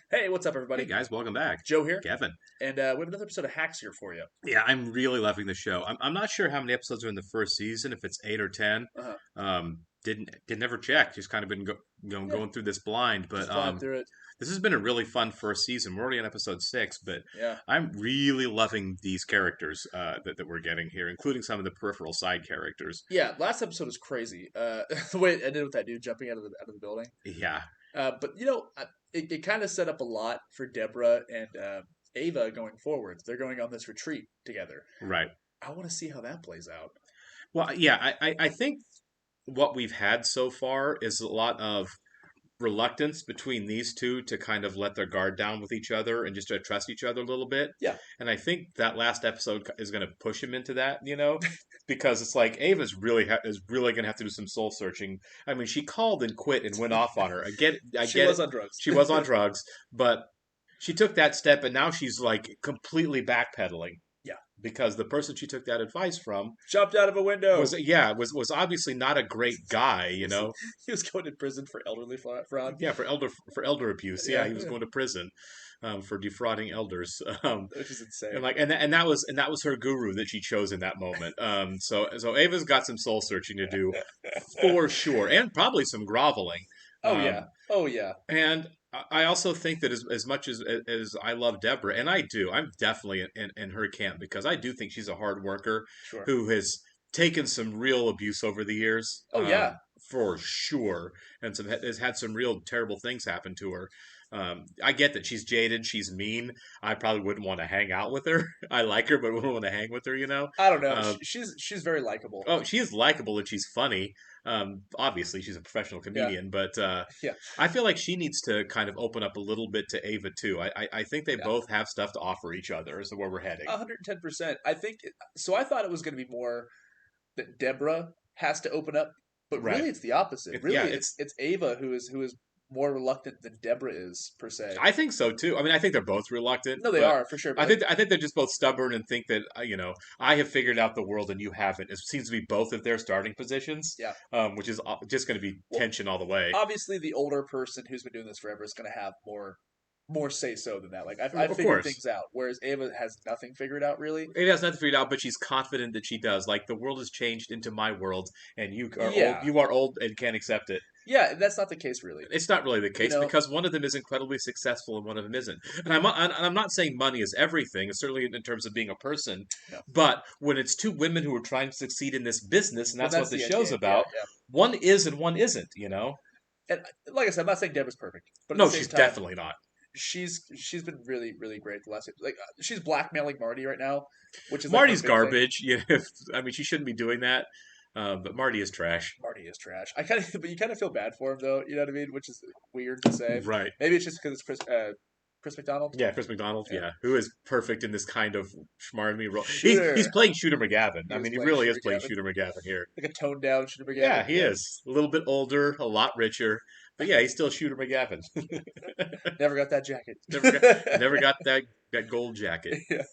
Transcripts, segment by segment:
Hey, what's up, everybody? Hey guys, welcome back. Joe here, Kevin. and we have another episode of Hacks here for you. Yeah, I'm really loving the show. I'm not sure how many episodes are in the first season, if it's 8 or 10. Uh-huh. Didn't never check. Just kind of been Yeah, going through this blind. But just flying through it. this has been a really fun first season. We're already on episode 6, but Yeah, I'm really loving these characters that we're getting here, including some of the peripheral side characters. yeah. Last episode was crazy. The way it ended with that dude jumping out of the building. Yeah, But it kind of set up a lot for Deborah and Ava going forward. They're going on this retreat together. right. I want to see how that plays out. Well, yeah, I think what we've had so far is a lot of reluctance between these two to kind of let their guard down with each other and just to trust each other a little bit. Yeah, And I think that last episode is going to push him into that, because it's like Ava's is really going to have to do some soul searching. I mean, she called and quit and went off on her. I she get was it. on drugs. She was on drugs, but she took that step and now she's like completely backpedaling Yeah, because the person she took that advice from jumped out of a window. was obviously not a great guy, He was going to prison for elderly fraud. Yeah, for elder abuse. Yeah, Yeah, he was going to prison for defrauding elders. which is insane. And that was her guru that she chose in that moment. So Ava's got some soul searching to do for sure, and probably some groveling. Oh yeah. Um, Oh yeah. and I also think that as much as I love Deborah, and I do, I'm definitely in her camp because I do think she's a hard worker Sure. who has taken some real abuse over the years. Oh yeah. For sure, and has had some real terrible things happen to her. I get that she's jaded, she's mean. I probably wouldn't want to hang out with her. I like her, but wouldn't want to hang with her. I don't know. Um, She's very likable. oh, she is likable and she's funny. Obviously, she's a professional Yeah. comedian, but Yeah. I feel like she needs to kind of open up a little bit to Ava too. I think they Yeah. both have stuff to offer each other. Is where we're heading. 110%. I think so. I thought it was going to be more that Deborah has to open up, but Right. really it's the opposite. It- Really, yeah, it's Ava who is more reluctant than Deborah is per se. I think so too. I mean, I think they're both reluctant. No, they but are for sure. I But think they're just both stubborn and think that I have figured out the world and you haven't. It seems to be both of their starting positions. yeah. Which is just going to be Well, tension all the way. obviously, the older person who's been doing this forever is going to have more say so than that. Like I've Of figured course. things out, whereas Ava has nothing figured out really. It has nothing figured out, but she's confident that she does. Like the world has changed into my world, and you are Yeah. old. You are old and can't accept it. Yeah, that's not the case really. It's not really the case know- because one of them is incredibly successful and one of them isn't. And I'm not saying money is everything, certainly in terms of being a person. No. But when it's two women who are trying to succeed in this business, and Well, that's what the show's idea. about, Yeah, one is and one isn't. And like I said, I'm not saying Deborah's perfect, but at No, the same she's time, definitely not. she's been really really great the last she's blackmailing Marty right now, which is Marty's like her big thing. garbage. I mean, she shouldn't be doing that. But Marty is trash. Marty is trash. But you kind of feel bad for him though. You know what I mean? Which is weird to say. Right. Maybe it's just because it's Chris McDonald. Yeah, Chris McDonald. Yeah, who is perfect in this kind of schmarmy role. Shooter. He's playing Shooter McGavin. He I is mean, he playing really is Shooter playing McGavin. Shooter McGavin here. Like a toned down Shooter McGavin. Yeah, he is a little bit older, a lot richer, but yeah, he's still Shooter McGavin. Never got that jacket. Never got that gold jacket. Yeah.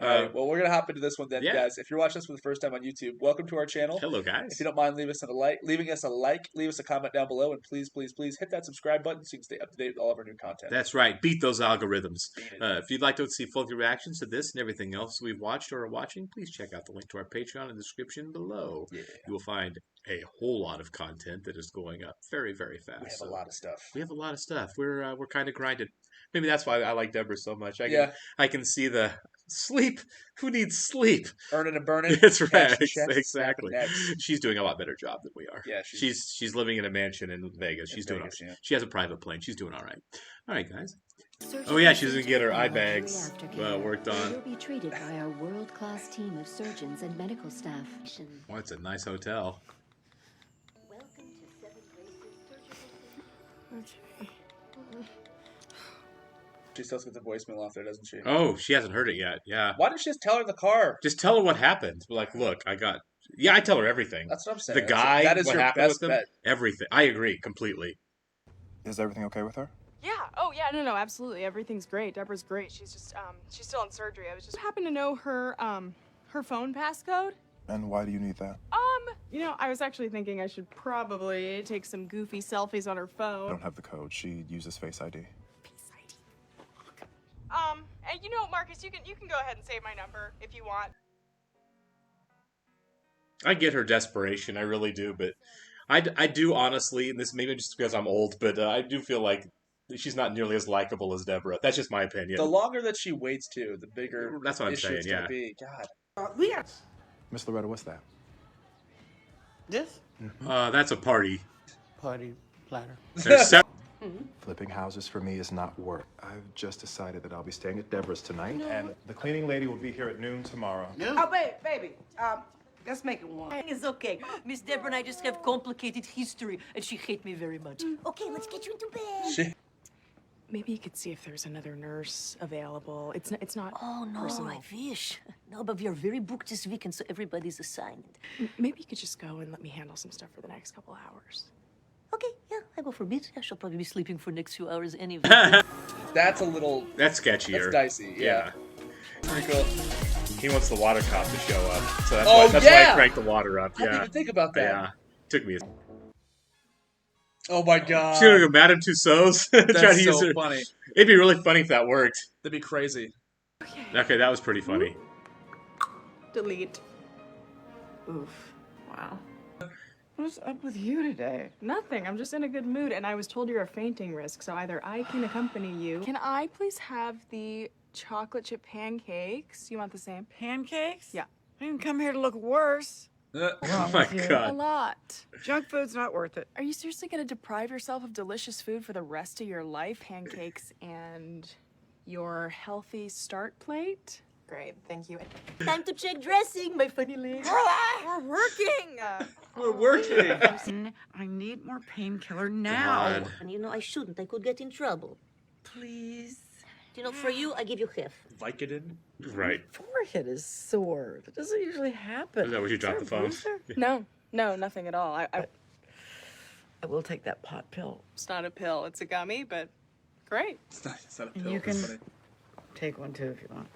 All right, well, we're gonna hop into this one then, Yeah. guys. If you're watching this for the first time on YouTube, welcome to our channel. Hello, guys. If you don't mind, leaving us a comment down below, and please, please, please hit that subscribe button so you can stay up to date with all of our new content. That's right. Beat those algorithms. Beat it. If you'd like to see full reactions to this and everything else we've watched or are watching, please check out the link to our Patreon in the description below. Yeah. You will find a whole lot of content that is going up very, very fast. We have a lot of stuff. We have a lot of stuff. We're kind of grinded. Maybe that's why I like Deborah so much. Yeah. I can see the sleep. Who needs sleep? Earning and burning. That's right. Cash checks, Exactly. snapping necks. She's doing a lot better job than we are. Yeah, She's living in a mansion in Vegas. She's doing Vegas, all right. yeah. She has a private plane. She's doing all right. All right, guys. Oh yeah, she's gonna get her eye bags worked on. You'll be treated by our world-class team of surgeons and medical staff. Oh, it's a nice hotel. Welcome to 7 Races Surgical. She still gets the voicemail off there, doesn't she? Oh, she hasn't heard it yet. Yeah. Why didn't she just tell her in the car? Just tell her what happened. Like, look, I tell her everything. That's what I'm saying. The guy, that is what your happened best with him, bet. everything. I agree completely. Is everything okay with her? Yeah. Oh, yeah. No, absolutely. Everything's great. Deborah's great. She's just, she's still in surgery. I was just happen to know her, her phone passcode. And why do you need that? I was actually thinking I should probably take some goofy selfies on her I phone. don't have the code. She uses Face ID. Face And you know, Marcus, you can go ahead and save my number if you want. I get her desperation, I really do, but I do honestly, and this maybe just because I'm old, but I do feel like she's not nearly as likable as Deborah. That's just my opinion. The longer that she waits, too, the bigger That's what I'm issue saying, it's going yeah. to be. God. Miss Loretta, what's that? This That's a party. party platter. There's several. Flipping houses for me is not work. I've just decided that I'll be staying at Deborah's tonight, and the cleaning lady will be here at noon tomorrow. Oh, baby. Let's make it one. It's okay. Miss Deborah and I just have complicated history, and she hates me very much. Okay, let's get you into bed. Maybe you could see if there's another nurse available. It's not Oh, no, personal. I wish. No, but we are very booked this weekend, so everybody's assigned. Maybe you could just go and let me handle some stuff for the next couple hours. Okay, yeah, I go for bed. I shall probably be sleeping for the next few hours anyway. That's a little... That's sketchier. That's dicey, yeah. Pretty cool. He wants the water cop to show up, so that's, Oh, why, that's yeah! why I cranked the water up. I didn't Yeah. even think about that. Yeah. Took me a... Oh, my God. She's gonna go Madame Tussauds. Try to That's use so her. funny. It'd be really funny if that worked. That'd be crazy. Okay, that was pretty funny. Delete. Oof. Wow. What's up with you today? Nothing. I'm just in a good mood, and I was told you're a fainting risk, so either I can accompany you. Can I please have the chocolate chip pancakes? You want the same? Pancakes? Yeah. I didn't come here to look worse. Oh my A god. lot. Junk food's not worth it. Are you seriously gonna deprive yourself of delicious food for the rest of your life? Pancakes and your healthy start plate? Great, thank you. Time to check dressing, my funny legs. We're working! We're working. I need more painkiller now. God. And you know, I shouldn't. I could get in trouble. Please. You know, for you, I give you half. Vicodin? Right. Forehead is sore. That doesn't usually happen. Is that where you dropped the phone? No, nothing at all. I will take that pot pill. It's not a pill, it's a gummy, but great. It's not a And pill. you That's can- funny. Take one too if you want.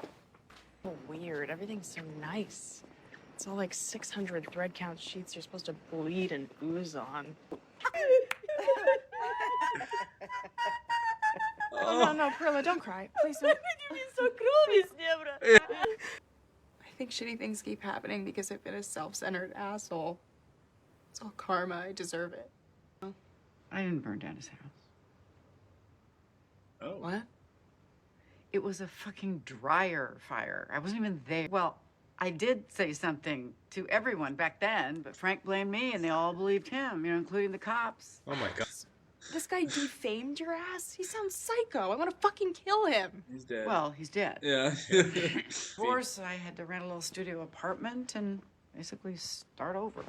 Oh, weird. Everything's so nice. It's all like 600 thread count sheets you're supposed to bleed and ooze on. Oh, no, Perla, don't cry. Please don't. You're being so cruel, Miss Deborah. I think shitty things keep happening because I've been a self-centered asshole. It's all karma. I deserve it. I didn't burn down his house. Oh. What? It was a fucking dryer fire. I wasn't even there. Well, I did say something to everyone back then, but Frank blamed me and they all believed him, you know, including the cops. Oh my god. This guy defamed your ass? He sounds psycho. I want to fucking kill him. He's dead. Well, he's dead. Yeah. Of course, I had to rent a little studio apartment and basically start over.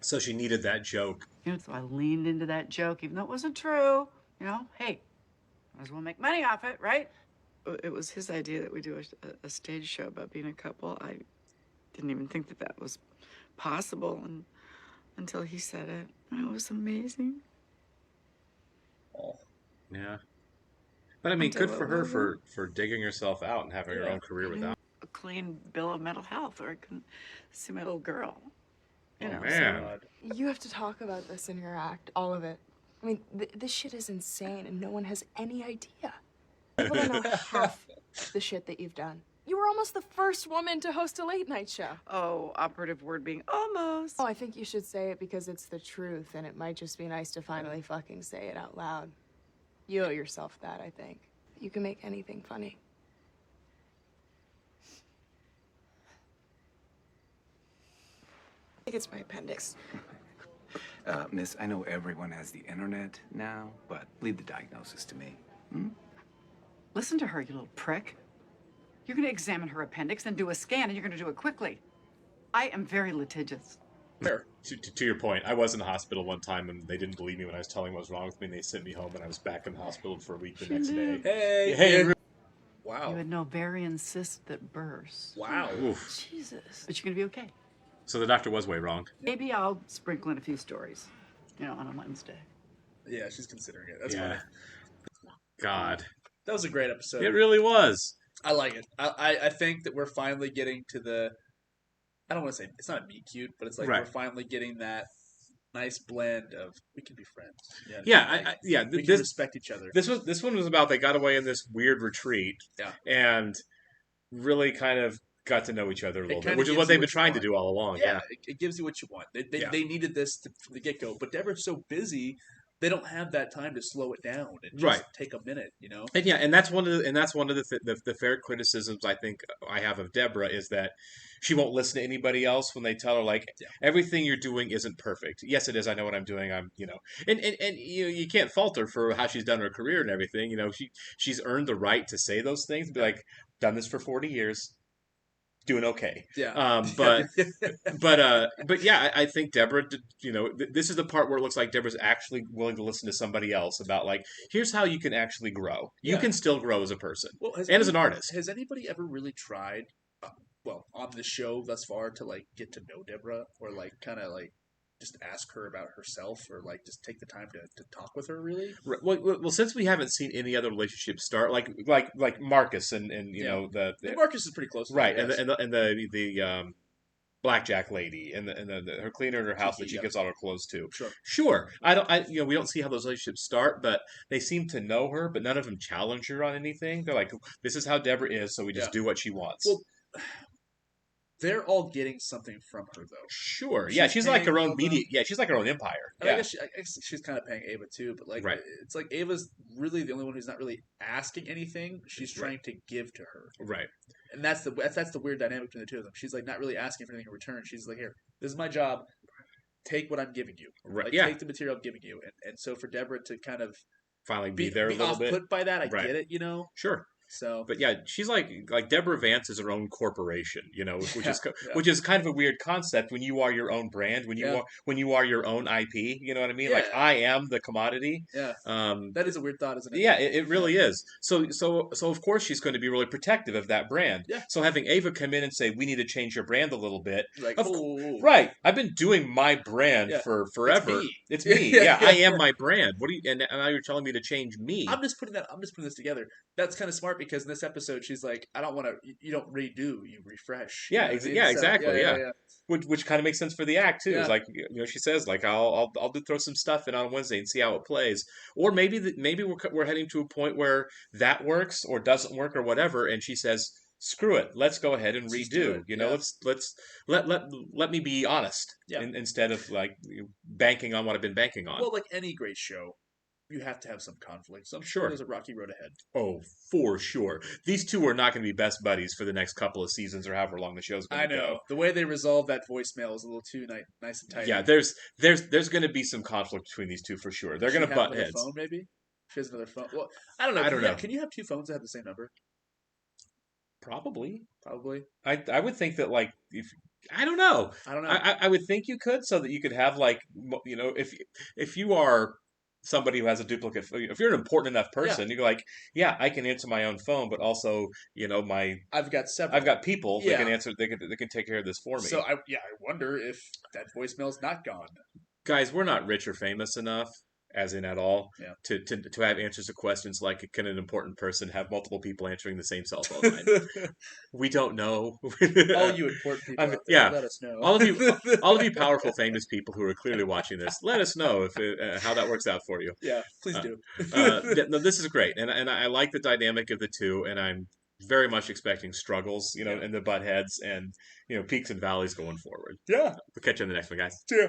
So she needed that joke. You know, so I leaned into that joke, even though it wasn't true. You know, hey, might as well make money off it, right? It was his idea that we do a stage show about being a couple. I didn't even think that that was possible until he said it. And it was amazing. Yeah. But I mean, Until good for it her wasn't. for digging herself out and having her own career without. A clean bill of mental health, or I couldn't see my little girl. You know, Man. You have to talk about this in your act, all of it. I mean, this shit is insane, and no one has any idea. People don't know half the shit that you've done. You were almost the first woman to host a late-night show. Oh, operative word being almost. Oh, I think you should say it because it's the truth, and it might just be nice to finally fucking say it out loud. You owe yourself that, I think. You can make anything funny. I think it's my appendix. Miss, I know everyone has the internet now, but leave the diagnosis to me. Listen to her, you little prick. You're going to examine her appendix, then do a scan, and you're going to do it quickly. I am very litigious. Fair. To your point, I was in the hospital one time and they didn't believe me when I was telling them what was wrong with me, and they sent me home and I was back in the hospital for a week the next day. Hey. Hey, yeah. You Wow. had no ovarian cyst that burst. Wow. Oof. Jesus. But you're going to be okay. So the doctor was way wrong. Maybe I'll sprinkle in a few stories, you know, on a Wednesday. Yeah, she's considering it. That's Yeah. funny. God. That was a great episode. It really was. I like it. I think that we're finally getting to the... I don't want to say... It's not meet cute, but it's like Right. we're finally getting that nice blend of we can be friends. Yeah, Yeah, we can respect each other. This one was about they got away in this weird retreat, Yeah, and really kind of got to know each other a little bit, kinda which is gives what you they've been what you trying to want. do all along. Yeah, Yeah, it gives you what you want. yeah. They needed this from the get go, but Deborah's so busy, they don't have that time to slow it down and Right. just take a minute. And yeah, and that's one of the fair criticisms I think I have of Deborah is that she won't listen to anybody else when they tell her like Yeah. everything you're doing isn't perfect. Yes, it is. I know what I'm doing. I'm and you can't fault her for how she's done her career and everything. She's earned the right to say those things. And be like, done this for 40 years, doing okay. Yeah. But yeah, I think Deborah, this is the part where it looks like Deborah's actually willing to listen to somebody else about like, here's how you can actually grow. You Yeah. can still grow as a person Well, and as an artist. Has anybody ever really tried, well, on the show thus far to like get to know Deborah or like kind of like just ask her about herself or like just take the time to talk with her really? Right. Well, since we haven't seen any other relationship start, like Marcus and you Yeah. know the Marcus is pretty close to right, her, and yes. the blackjack lady and her cleaner in her house that she Yeah. gives all her clothes to. Sure. We don't see how those relationships start, but they seem to know her, but none of them challenge her on anything. They're like, this is how Deborah is, so we just Yeah. do what she wants. Well, they're all getting something from her though. Sure. Yeah, she's like her own media. Yeah, she's like her own empire. And Yeah. I guess she's kind of paying Ava too, but like Right. it's like Ava's really the only one who's not really asking anything. She's trying to give to her. Right. And that's the weird dynamic between the two of them. She's like not really asking for anything in return. She's like, here, this is my job. Take what I'm giving you. Right. Like, Yeah. take the material I'm giving you. And so for Deborah to kind of Finally be there a be little off bit. put by that, I Right. get it, you know? Sure. So, but yeah, she's like Deborah Vance is her own corporation, which is Yeah. which is kind of a weird concept when you are your own brand, when you are your own IP. You know what I mean? Like Yeah. I am the commodity. Yeah. That is a weird thought, isn't it? Yeah, it really is. So of course she's going to be really protective of that brand. Yeah. So having Ava come in and say we need to change your brand a little bit, Like, right? I've been doing my brand for forever. It's me. Yeah, I am my brand. What do you? And now you're telling me to change me? I'm just putting this together. That's kind of smart because in this episode she's like, I don't want to. You don't redo, you refresh. Yeah, you know what I mean? yeah, So, exactly. Yeah. Which kind of makes sense for the act too. Yeah. It's like she says like I'll throw some stuff in on Wednesday and see how it plays, or maybe we're heading to a point where that works or doesn't work or whatever, and she says screw it, let's go ahead and redo. Let's let me be honest instead of like banking on what I've been banking on. Well, like any great show, you have to have some conflict. So I'm Sure. there's a rocky road ahead. Oh, for sure. These two are not going to be best buddies for the next couple of seasons or however long the show's going to go. I know. The way they resolve that voicemail is a little too nice and tight. Yeah, there's going to be some conflict between these two for sure. They're going to butt heads. Phone, maybe? She has another phone. Well, I don't know. I don't know. Can you have two phones that have the same number? Probably. I would think that like if I don't know. I would think you could so that you could have like if you are somebody who has a duplicate, if you're an important enough person, you go like, yeah, I can answer my own phone, but also I've got several. I've got people that can answer. They can take care of this for me. So I wonder if that voicemail's not gone. Guys, we're not rich or famous enough, as in at all, to have answers to questions like, can an important person have multiple people answering the same cell phone line? We don't know. All you important people out there, let us know. all of you powerful, famous people who are clearly watching this, let us know if how that works out for you. Yeah, please do. No, this is great, and I like the dynamic of the two, and I'm very much expecting struggles, and the butt heads and peaks and valleys going forward. Yeah. We'll catch you on the next one, guys. See ya.